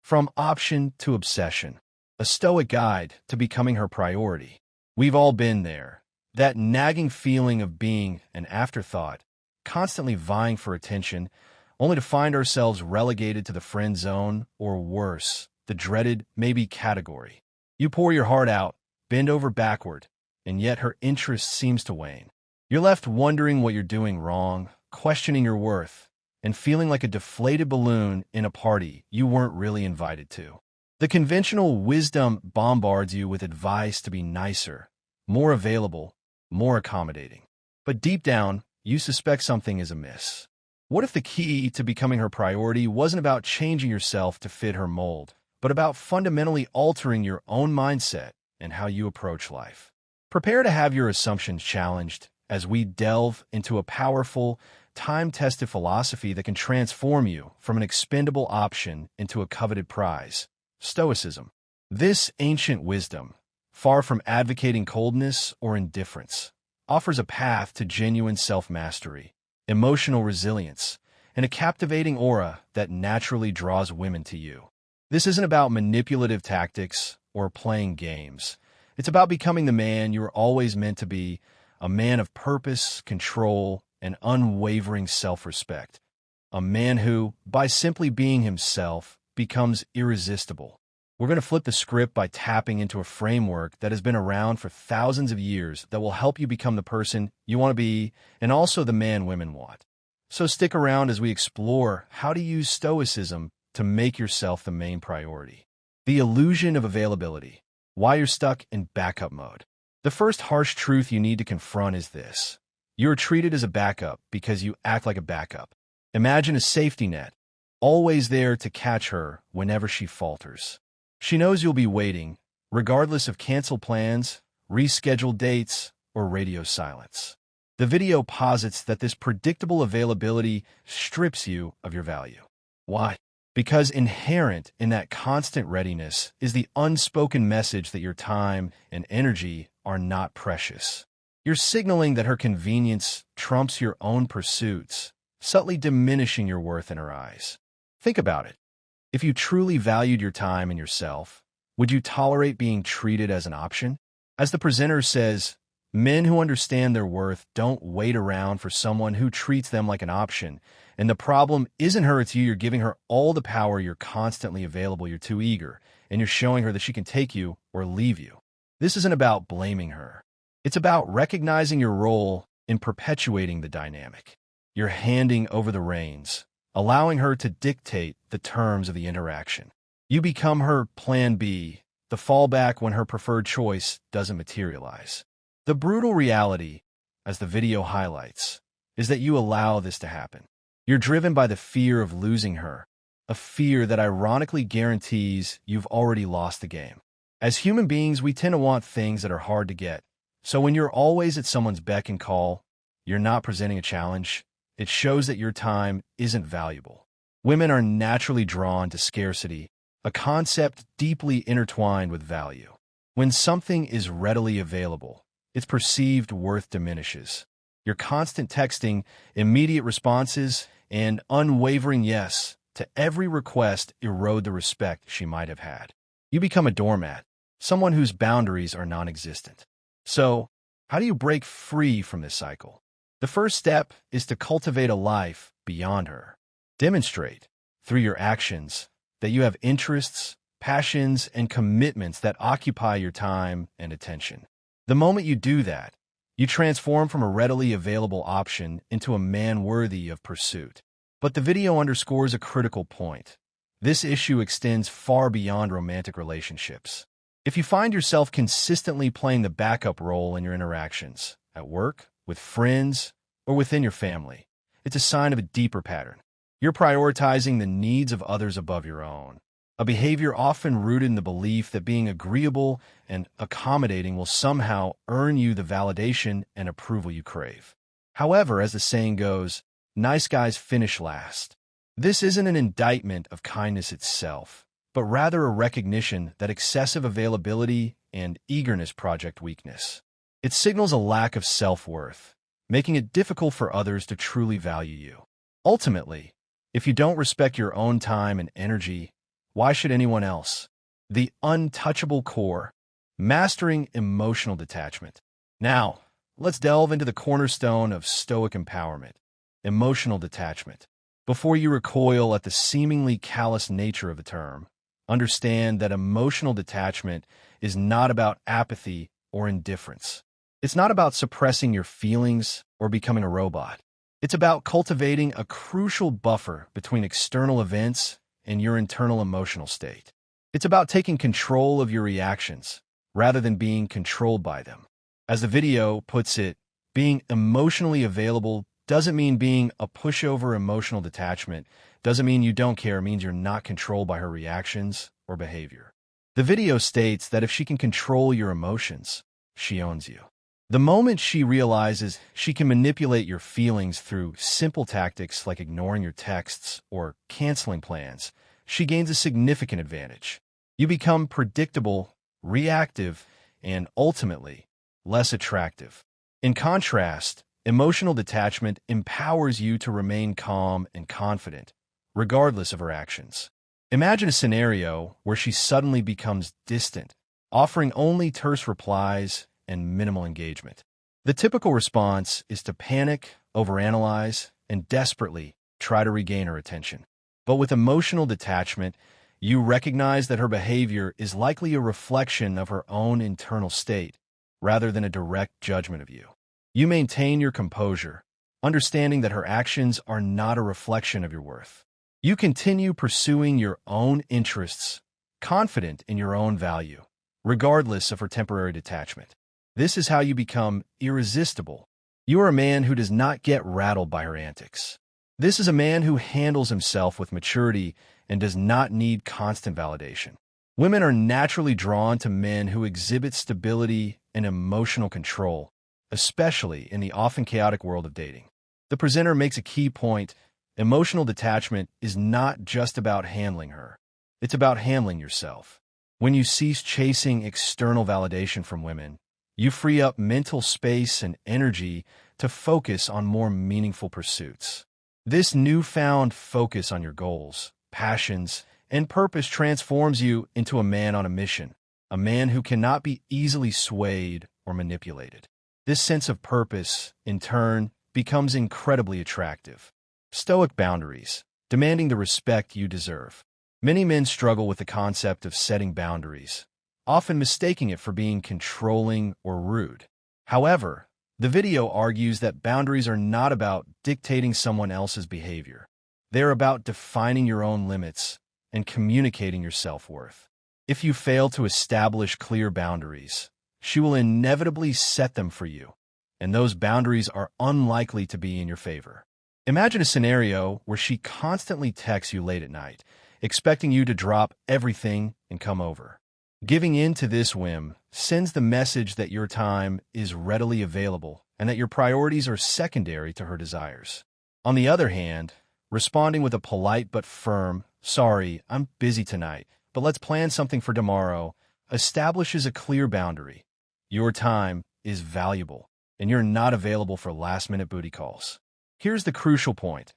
From option to obsession, a Stoic guide to becoming her priority. We've all been there. That nagging feeling of being an afterthought, constantly vying for attention, only to find ourselves relegated to the friend zone, or worse, the dreaded maybe category. You pour your heart out, bend over backward, and yet her interest seems to wane. You're left wondering what you're doing wrong, questioning your worth, and feeling like a deflated balloon in a party you weren't really invited to. The conventional wisdom bombards you with advice to be nicer, more available, more accommodating. But deep down, you suspect something is amiss. What if the key to becoming her priority wasn't about changing yourself to fit her mold, but about fundamentally altering your own mindset and how you approach life? Prepare to have your assumptions challenged as we delve into a powerful, time-tested philosophy that can transform you from an expendable option into a coveted prize: Stoicism. This ancient wisdom, far from advocating coldness or indifference, offers a path to genuine self-mastery, emotional resilience, and a captivating aura that naturally draws women to you. This isn't about manipulative tactics or playing games. It's about becoming the man you were always meant to be, a man of purpose, control, and unwavering self-respect. A man who, by simply being himself, becomes irresistible. We're going to flip the script by tapping into a framework that has been around for thousands of years that will help you become the person you want to be and also the man women want. So stick around as we explore how to use Stoicism to make yourself the main priority. The illusion of availability. Why you're stuck in backup mode. The first harsh truth you need to confront is this: you're treated as a backup because you act like a backup. Imagine a safety net, always there to catch her whenever she falters. She knows you'll be waiting, regardless of canceled plans, rescheduled dates, or radio silence. The video posits that this predictable availability strips you of your value. Why? Because inherent in that constant readiness is the unspoken message that your time and energy are not precious. You're signaling that her convenience trumps your own pursuits, subtly diminishing your worth in her eyes. Think about it. If you truly valued your time and yourself, would you tolerate being treated as an option? As the presenter says, men who understand their worth don't wait around for someone who treats them like an option. And the problem isn't her, it's you. You're giving her all the power. You're constantly available. You're too eager. And you're showing her that she can take you or leave you. This isn't about blaming her. It's about recognizing your role in perpetuating the dynamic. You're handing over the reins, allowing her to dictate the terms of the interaction. You become her plan B, the fallback when her preferred choice doesn't materialize. The brutal reality, as the video highlights, is that you allow this to happen. You're driven by the fear of losing her, a fear that ironically guarantees you've already lost the game. As human beings, we tend to want things that are hard to get. So when you're always at someone's beck and call, you're not presenting a challenge. It shows that your time isn't valuable. Women are naturally drawn to scarcity, a concept deeply intertwined with value. When something is readily available, its perceived worth diminishes. Your constant texting, immediate responses, and unwavering yes to every request erode the respect she might have had. You become a doormat, someone whose boundaries are non-existent. So, how do you break free from this cycle? The first step is to cultivate a life beyond her. Demonstrate, through your actions, that you have interests, passions, and commitments that occupy your time and attention. The moment you do that, you transform from a readily available option into a man worthy of pursuit. But the video underscores a critical point. This issue extends far beyond romantic relationships. If you find yourself consistently playing the backup role in your interactions, at work, with friends, or within your family, it's a sign of a deeper pattern. You're prioritizing the needs of others above your own, a behavior often rooted in the belief that being agreeable and accommodating will somehow earn you the validation and approval you crave. However, as the saying goes, nice guys finish last. This isn't an indictment of kindness itself, but rather a recognition that excessive availability and eagerness project weakness. It signals a lack of self-worth, making it difficult for others to truly value you. Ultimately, if you don't respect your own time and energy, Why should anyone else? The untouchable core, mastering emotional detachment. Now, let's delve into the cornerstone of Stoic empowerment, emotional detachment. Before you recoil at the seemingly callous nature of the term, understand that emotional detachment is not about apathy or indifference. It's not about suppressing your feelings or becoming a robot. It's about cultivating a crucial buffer between external events and your internal emotional state. It's about taking control of your reactions rather than being controlled by them. As the video puts it, being emotionally available doesn't mean being a pushover. Emotional detachment doesn't mean you don't care. It means you're not controlled by her reactions or behavior. The video states that if she can control your emotions, she owns you. The moment she realizes she can manipulate your feelings through simple tactics like ignoring your texts or canceling plans, she gains a significant advantage. You become predictable, reactive, and ultimately less attractive. In contrast, emotional detachment empowers you to remain calm and confident, regardless of her actions. Imagine a scenario where she suddenly becomes distant, offering only terse replies and minimal engagement. The typical response is to panic, overanalyze, and desperately try to regain her attention. But with emotional detachment, you recognize that her behavior is likely a reflection of her own internal state, rather than a direct judgment of you. You maintain your composure, understanding that her actions are not a reflection of your worth. You continue pursuing your own interests, confident in your own value, regardless of her temporary detachment. This is how you become irresistible. You are a man who does not get rattled by her antics. This is a man who handles himself with maturity and does not need constant validation. Women are naturally drawn to men who exhibit stability and emotional control, especially in the often chaotic world of dating. The presenter makes a key point. Emotional detachment is not just about handling her. It's about handling yourself. When you cease chasing external validation from women, you free up mental space and energy to focus on more meaningful pursuits. This newfound focus on your goals, passions, and purpose transforms you into a man on a mission, a man who cannot be easily swayed or manipulated. This sense of purpose, in turn, becomes incredibly attractive. Stoic boundaries, demanding the respect you deserve. Many men struggle with the concept of setting boundaries, often mistaking it for being controlling or rude. However, the video argues that boundaries are not about dictating someone else's behavior. They're about defining your own limits and communicating your self-worth. If you fail to establish clear boundaries, she will inevitably set them for you, and those boundaries are unlikely to be in your favor. Imagine a scenario where she constantly texts you late at night, expecting you to drop everything and come over. Giving in to this whim sends the message that your time is readily available and that your priorities are secondary to her desires. On the other hand, responding with a polite but firm, "Sorry, I'm busy tonight, but let's plan something for tomorrow," establishes a clear boundary. Your time is valuable, and you're not available for last-minute booty calls. Here's the crucial point.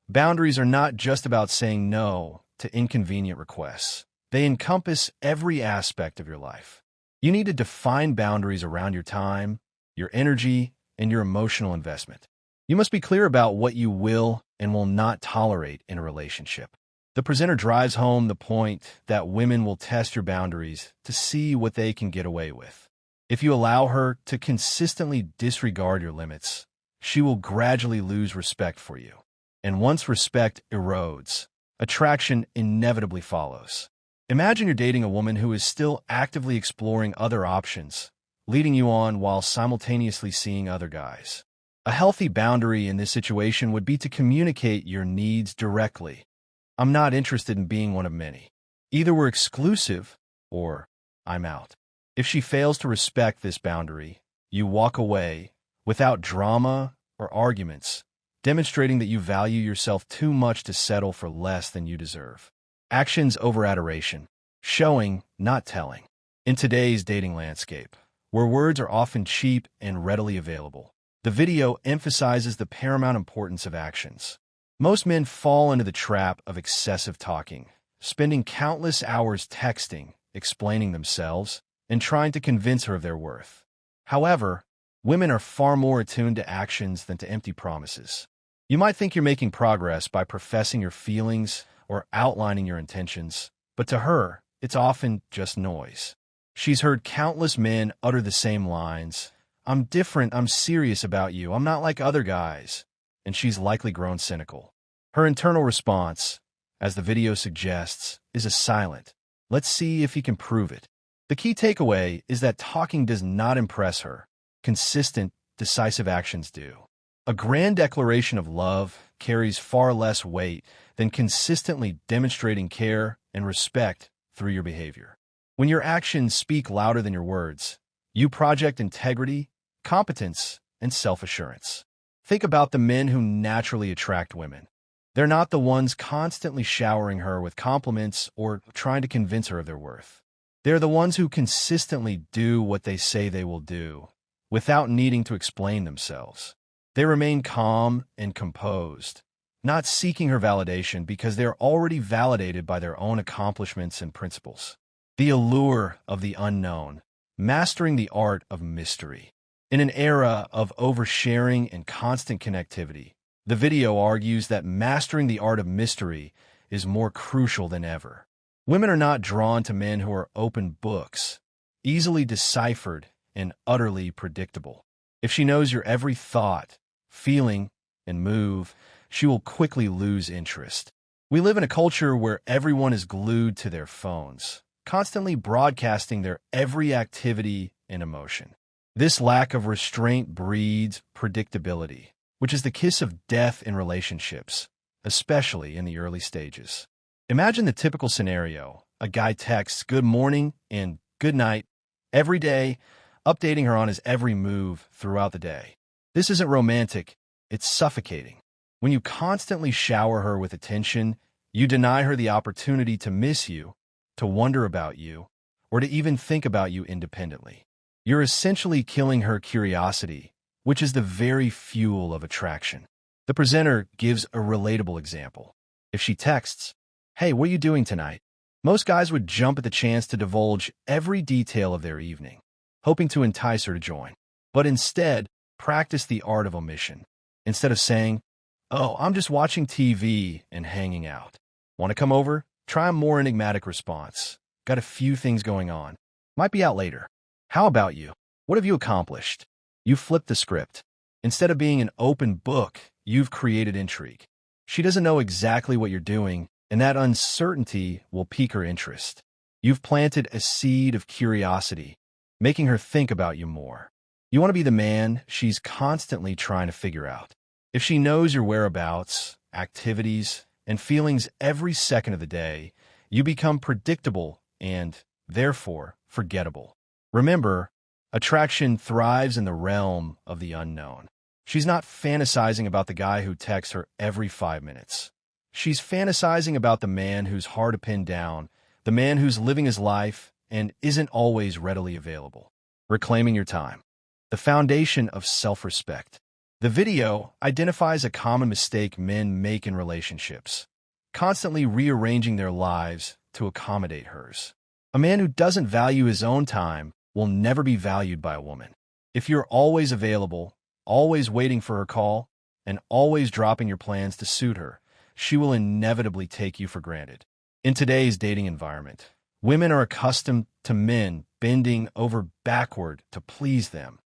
Boundaries are not just about saying no to inconvenient requests. They encompass every aspect of your life. You need to define boundaries around your time, your energy, and your emotional investment. You must be clear about what you will and will not tolerate in a relationship. The presenter drives home the point that women will test your boundaries to see what they can get away with. If you allow her to consistently disregard your limits, she will gradually lose respect for you. And once respect erodes, attraction inevitably follows. Imagine you're dating a woman who is still actively exploring other options, leading you on while simultaneously seeing other guys. A healthy boundary in this situation would be to communicate your needs directly. "I'm not interested in being one of many. Either we're exclusive or I'm out." If she fails to respect this boundary, you walk away without drama or arguments, demonstrating that you value yourself too much to settle for less than you deserve. Actions over adoration, showing, not telling. In today's dating landscape, where words are often cheap and readily available, the video emphasizes the paramount importance of actions. Most men fall into the trap of excessive talking, spending countless hours texting, explaining themselves, and trying to convince her of their worth. However, women are far more attuned to actions than to empty promises. You might think you're making progress by professing your feelings or outlining your intentions, but to her, it's often just noise. She's heard countless men utter the same lines. I'm different, I'm serious about you, I'm not like other guys. And she's likely grown cynical. Her internal response, as the video suggests, is a silent, let's see if he can prove it. The key takeaway is that talking does not impress her. Consistent, decisive actions do. A grand declaration of love carries far less weight than consistently demonstrating care and respect through your behavior. When your actions speak louder than your words, you project integrity, competence, and self-assurance. Think about the men who naturally attract women. They're not the ones constantly showering her with compliments or trying to convince her of their worth. They're the ones who consistently do what they say they will do, without needing to explain themselves. They remain calm and composed, not seeking her validation because they're already validated by their own accomplishments and principles. The allure of the unknown, mastering the art of mystery. In an era of oversharing and constant connectivity, the video argues that mastering the art of mystery is more crucial than ever. Women are not drawn to men who are open books, easily deciphered and utterly predictable. If she knows your every thought, feeling, and move, she will quickly lose interest. We live in a culture where everyone is glued to their phones, constantly broadcasting their every activity and emotion. This lack of restraint breeds predictability, which is the kiss of death in relationships, especially in the early stages. Imagine the typical scenario. A guy texts good morning and good night every day, updating her on his every move throughout the day. This isn't romantic, it's suffocating. When you constantly shower her with attention, you deny her the opportunity to miss you, to wonder about you, or to even think about you independently. You're essentially killing her curiosity, which is the very fuel of attraction. The presenter gives a relatable example. If she texts, "Hey, what are you doing tonight?" Most guys would jump at the chance to divulge every detail of their evening, hoping to entice her to join. But instead, practice the art of omission. Instead of saying, "Oh, I'm just watching TV and hanging out. Want to come over?" Try a more enigmatic response. "Got a few things going on. Might be out later. How about you? What have you accomplished?" You flip the script. Instead of being an open book, you've created intrigue. She doesn't know exactly what you're doing, and that uncertainty will pique her interest. You've planted a seed of curiosity, making her think about you more. You want to be the man she's constantly trying to figure out. If she knows your whereabouts, activities, and feelings every second of the day, you become predictable and, therefore, forgettable. Remember, attraction thrives in the realm of the unknown. She's not fantasizing about the guy who texts her every 5 minutes. She's fantasizing about the man who's hard to pin down, the man who's living his life and isn't always readily available. Reclaiming your time. The foundation of self-respect. The video identifies a common mistake men make in relationships, constantly rearranging their lives to accommodate hers. A man who doesn't value his own time will never be valued by a woman. If you're always available, always waiting for her call, and always dropping your plans to suit her, she will inevitably take you for granted. In today's dating environment, women are accustomed to men bending over backward to please them,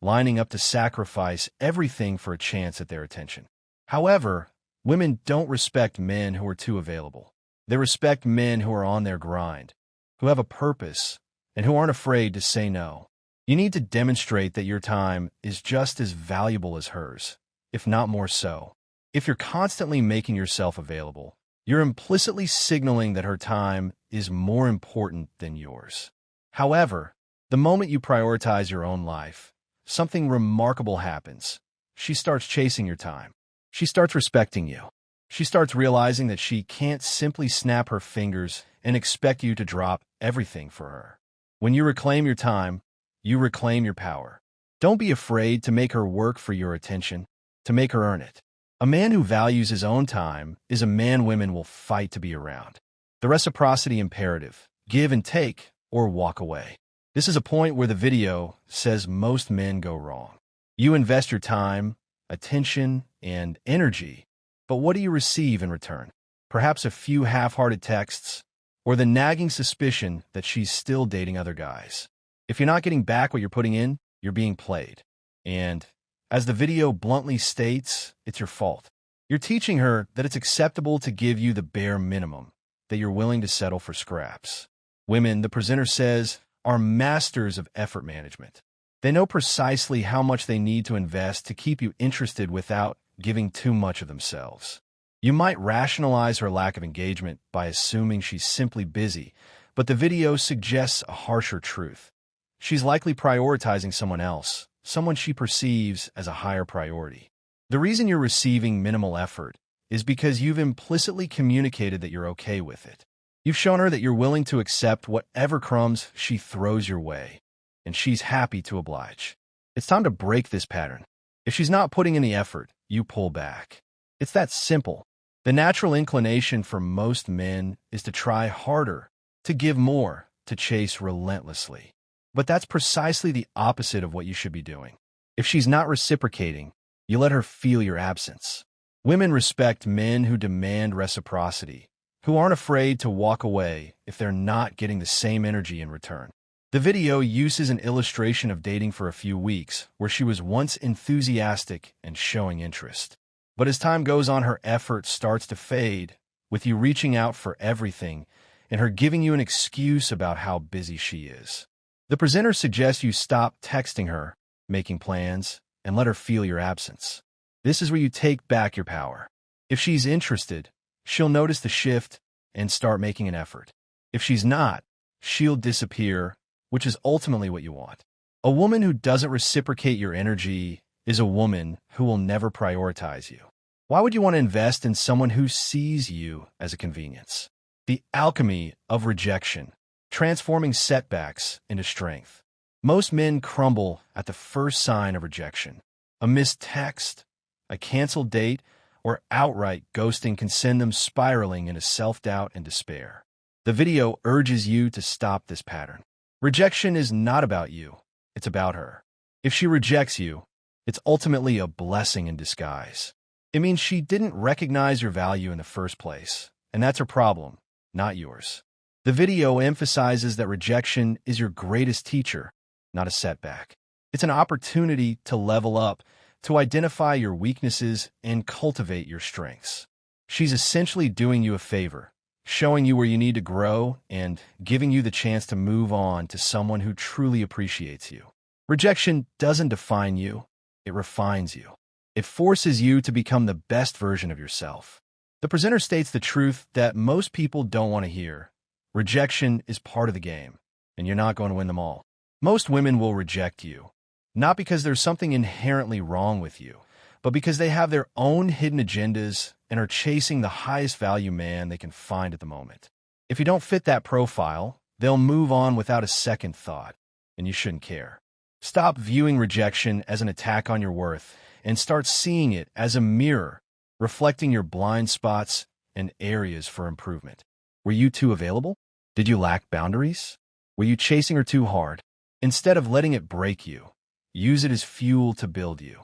lining up to sacrifice everything for a chance at their attention. However, women don't respect men who are too available. They respect men who are on their grind, who have a purpose, and who aren't afraid to say no. You need to demonstrate that your time is just as valuable as hers, if not more so. If you're constantly making yourself available, you're implicitly signaling that her time is more important than yours. However, the moment you prioritize your own life, something remarkable happens. She starts chasing your time. She starts respecting you. She starts realizing that she can't simply snap her fingers and expect you to drop everything for her. When you reclaim your time, you reclaim your power. Don't be afraid to make her work for your attention, to make her earn it. A man who values his own time is a man women will fight to be around. The reciprocity imperative, give and take, or walk away. This is a point where the video says most men go wrong. You invest your time, attention, and energy, but what do you receive in return? Perhaps a few half-hearted texts, or the nagging suspicion that she's still dating other guys. If you're not getting back what you're putting in, you're being played. And, as the video bluntly states, it's your fault. You're teaching her that it's acceptable to give you the bare minimum, that you're willing to settle for scraps. Women, the presenter says, are masters of effort management. They know precisely how much they need to invest to keep you interested without giving too much of themselves. You might rationalize her lack of engagement by assuming she's simply busy, but the video suggests a harsher truth. She's likely prioritizing someone else, someone she perceives as a higher priority. The reason you're receiving minimal effort is because you've implicitly communicated that you're okay with it. You've shown her that you're willing to accept whatever crumbs she throws your way, and she's happy to oblige. It's time to break this pattern. If she's not putting in the effort, you pull back. It's that simple. The natural inclination for most men is to try harder, to give more, to chase relentlessly. But that's precisely the opposite of what you should be doing. If she's not reciprocating, you let her feel your absence. Women respect men who demand reciprocity, who aren't afraid to walk away if they're not getting the same energy in return. The video uses an illustration of dating for a few weeks, where she was once enthusiastic and showing interest. But as time goes on, her effort starts to fade, with you reaching out for everything and her giving you an excuse about how busy she is. The presenter suggests you stop texting her, making plans, and let her feel your absence. This is where you take back your power. If she's interested, she'll notice the shift and start making an effort. If she's not, she'll disappear, which is ultimately what you want. A woman who doesn't reciprocate your energy is a woman who will never prioritize you. Why would you want to invest in someone who sees you as a convenience? The alchemy of rejection, transforming setbacks into strength. Most men crumble at the first sign of rejection. A missed text, a canceled date, or outright ghosting can send them spiraling into self-doubt and despair. The video urges you to stop this pattern. Rejection is not about you, it's about her. If she rejects you, it's ultimately a blessing in disguise. It means she didn't recognize your value in the first place, and that's her problem, not yours. The video emphasizes that rejection is your greatest teacher, not a setback. It's an opportunity to level up, to identify your weaknesses and cultivate your strengths. She's essentially doing you a favor, showing you where you need to grow and giving you the chance to move on to someone who truly appreciates you. Rejection doesn't define you, it refines you. It forces you to become the best version of yourself. The presenter states the truth that most people don't want to hear. Rejection is part of the game, and you're not going to win them all. Most women will reject you, not because there's something inherently wrong with you, but because they have their own hidden agendas and are chasing the highest value man they can find at the moment. If you don't fit that profile, they'll move on without a second thought, and you shouldn't care. Stop viewing rejection as an attack on your worth and start seeing it as a mirror, reflecting your blind spots and areas for improvement. Were you too available? Did you lack boundaries? Were you chasing her too hard? Instead of letting it break you, use it as fuel to build you.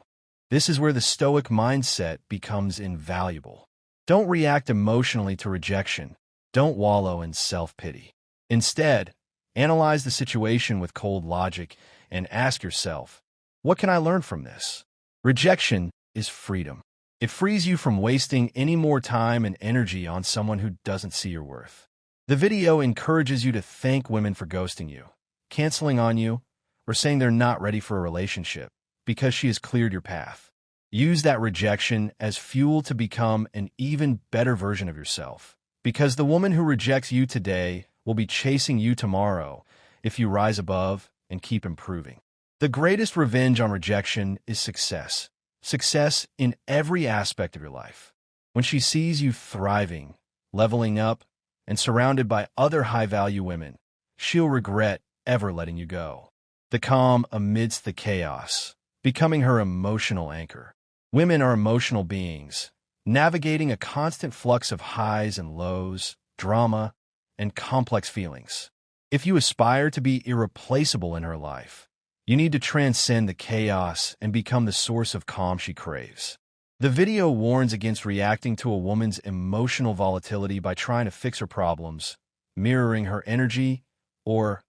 This is where the Stoic mindset becomes invaluable. Don't react emotionally to rejection. Don't wallow in self-pity. Instead, analyze the situation with cold logic and ask yourself, what can I learn from this? Rejection is freedom. It frees you from wasting any more time and energy on someone who doesn't see your worth. The video encourages you to thank women for ghosting you, canceling on you, or saying they're not ready for a relationship because she has cleared your path. Use that rejection as fuel to become an even better version of yourself, because the woman who rejects you today will be chasing you tomorrow if you rise above and keep improving. The greatest revenge on rejection is success. Success in every aspect of your life. When she sees you thriving, leveling up, and surrounded by other high-value women, she'll regret ever letting you go. The calm amidst the chaos, becoming her emotional anchor. Women are emotional beings, navigating a constant flux of highs and lows, drama, and complex feelings. If you aspire to be irreplaceable in her life, you need to transcend the chaos and become the source of calm she craves. The video warns against reacting to a woman's emotional volatility by trying to fix her problems, mirroring her energy, or,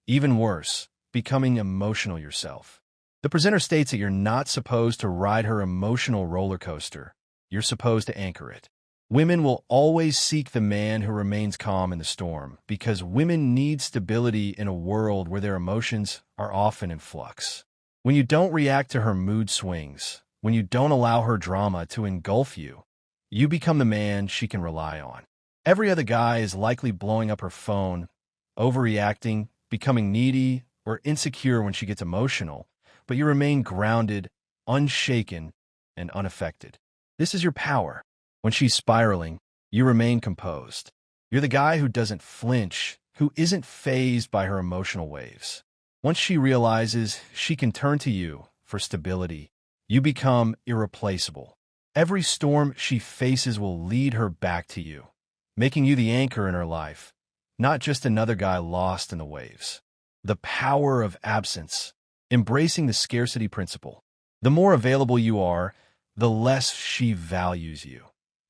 even worse, becoming emotional yourself. The presenter states that you're not supposed to ride her emotional roller coaster. You're supposed to anchor it. Women will always seek the man who remains calm in the storm because women need stability in a world where their emotions are often in flux. When you don't react to her mood swings, when you don't allow her drama to engulf you, you become the man she can rely on. Every other guy is likely blowing up her phone, overreacting, becoming needy, or insecure when she gets emotional, but you remain grounded, unshaken, and unaffected. This is your power. When she's spiraling, you remain composed. You're the guy who doesn't flinch, who isn't fazed by her emotional waves. Once she realizes she can turn to you for stability, you become irreplaceable. Every storm she faces will lead her back to you, making you the anchor in her life, not just another guy lost in the waves. The power of absence. Embracing the scarcity principle. The more available you are, the less she values you.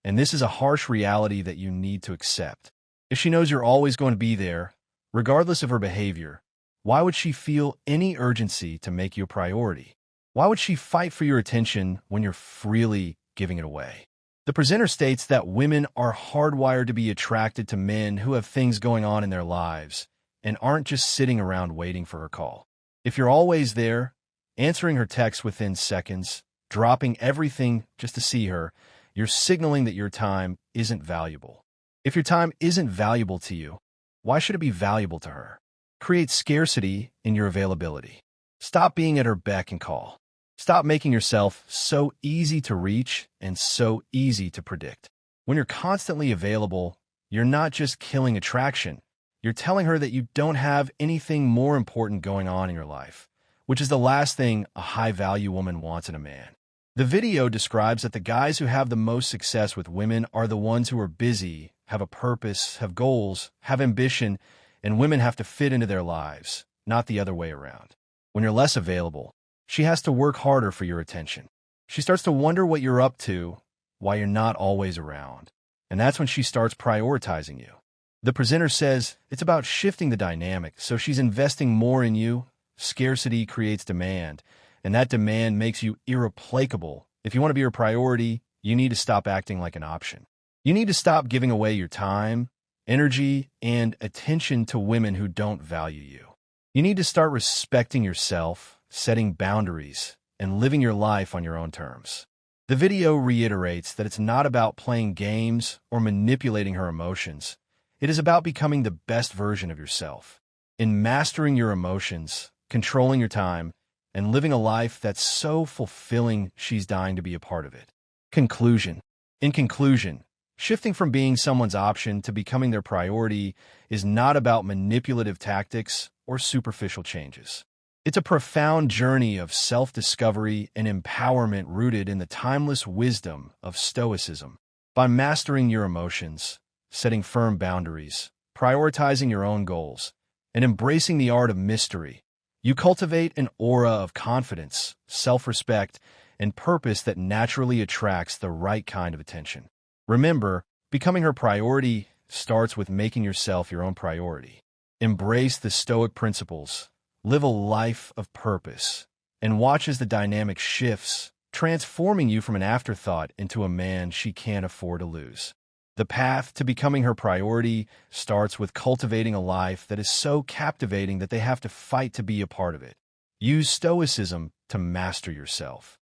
And this is a harsh reality that you need to accept. If she knows you're always going to be there, regardless of her behavior, why would she feel any urgency to make you a priority? Why would she fight for your attention when you're freely giving it away? The presenter states that women are hardwired to be attracted to men who have things going on in their lives and aren't just sitting around waiting for her call. If you're always there, answering her texts within seconds, dropping everything just to see her, you're signaling that your time isn't valuable. If your time isn't valuable to you, why should it be valuable to her? Create scarcity in your availability. Stop being at her beck and call. Stop making yourself so easy to reach and so easy to predict. When you're constantly available, you're not just killing attraction. You're telling her that you don't have anything more important going on in your life, which is the last thing a high-value woman wants in a man. The video describes that the guys who have the most success with women are the ones who are busy, have a purpose, have goals, have ambition, and women have to fit into their lives, not the other way around. When you're less available, she has to work harder for your attention. She starts to wonder what you're up to, why you're not always around. And that's when she starts prioritizing you. The presenter says it's about shifting the dynamic, so she's investing more in you. Scarcity creates demand, and that demand makes you irreplaceable. If you want to be her priority, you need to stop acting like an option. You need to stop giving away your time, energy, and attention to women who don't value you. You need to start respecting yourself, setting boundaries, and living your life on your own terms. The video reiterates that it's not about playing games or manipulating her emotions. It is about becoming the best version of yourself. In mastering your emotions, controlling your time, and living a life that's so fulfilling she's dying to be a part of it. Conclusion. In conclusion, shifting from being someone's option to becoming their priority is not about manipulative tactics or superficial changes. It's a profound journey of self-discovery and empowerment rooted in the timeless wisdom of Stoicism. By mastering your emotions, setting firm boundaries, prioritizing your own goals, and embracing the art of mystery, you cultivate an aura of confidence, self-respect, and purpose that naturally attracts the right kind of attention. Remember, becoming her priority starts with making yourself your own priority. Embrace the Stoic principles, live a life of purpose, and watch as the dynamic shifts, transforming you from an afterthought into a man she can't afford to lose. The path to becoming her priority starts with cultivating a life that is so captivating that they have to fight to be a part of it. Use Stoicism to master yourself.